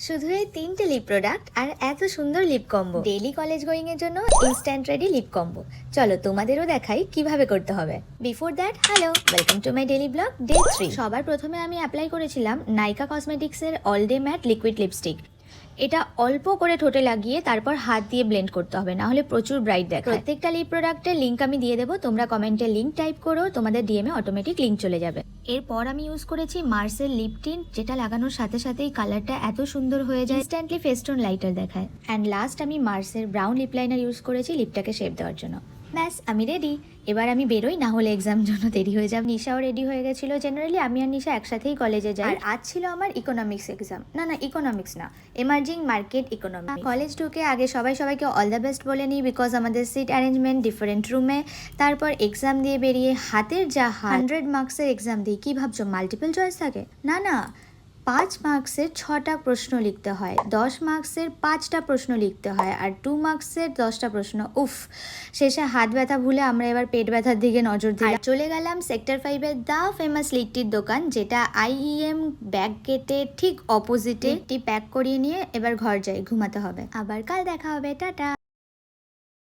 শুধু এই 3টে লিপ প্রোডাক্ট আর এত সুন্দর lip combo, daily college going এর জন্য ইনস্ট্যান্ট রেডি লিপ কম্বো। চলো তোমাদেরও দেখাই কিভাবে করতে হবে। Before that, hello, welcome to my daily blog day 3। সবার প্রথমে আমি অ্যাপ্লাই করেছিলাম নাইকা কসমেটিক্সের all day matte liquid lipstick. এটা অল্প করে ঠোঁটে লাগিয়ে তারপর হাত দিয়ে ব্লেন্ড করতে হবে, না হলে প্রচুর ব্রাইট দেখায়। প্রত্যেকটা লিপ প্রোডাক্টের লিঙ্ক আমি দিয়ে দেবো, তোমরা কমেন্টে লিঙ্ক টাইপ করো, তোমাদের ডিএমে অটোমেটিক লিঙ্ক চলে যাবে। এরপর আমি ইউজ করেছি মার্সের লিপ টিন্ট, যেটা লাগানোর সাথে সাথেই কালারটা এত সুন্দর হয়ে যায়, ইনস্ট্যান্টলি ফেস্টুন লাইটার দেখায়। অ্যান্ড লাস্ট আমি মার্সের ব্রাউন লিপ লাইনার ইউজ করেছি লিপটাকে শেপ দেওয়ার জন্য। ব্যাস, আমি রেডি। এবার আমি বেরোই, না হলে এক্সাম জন্য দেরি হয়ে যাবে। নিশাও রেডি হয়ে গেছিল। জেনারেলি আমি আর নিশা একসাথেই কলেজে যাই। আর আজ ছিল আমার ইকোনমিক্স এক্সাম। না, ইকোনমিক্স না, এমার্জিং মার্কেট ইকোনমিক্স। কলেজ ঢুকে আগে সবাইকে অল দ্য বেস্ট বলে নিই, বিকজ আমাদের সিট অ্যারেঞ্জমেন্ট ডিফারেন্ট রুমে। তারপর এক্সাম দিয়ে বেরিয়ে হাতের যা 100 মার্কসের এক্সাম দিই, কি ভাবছো মাল্টিপল চয়েস থাকে? না, 5 মার্কসের 6টা প্রশ্ন লিখতে হয়, 10 মার্কসের 5টা প্রশ্ন লিখতে হয়, আর 2 মার্কসের 10টা প্রশ্ন। উফ, শেষে হাত ব্যথা ভুলে আমরা এবার পেট ব্যথার দিকে নজর দিই। চলে গেলাম সেক্টর 5-এর দ্য ফেমাস লিট্টির দোকান, যেটা IEM ব্যাক গেটে ঠিক অপোজিটে। লিট্টি প্যাক করিয়ে নিয়ে এবার ঘর যাই, ঘুমাতে হবে। আবার কাল দেখা হবে, টাটা।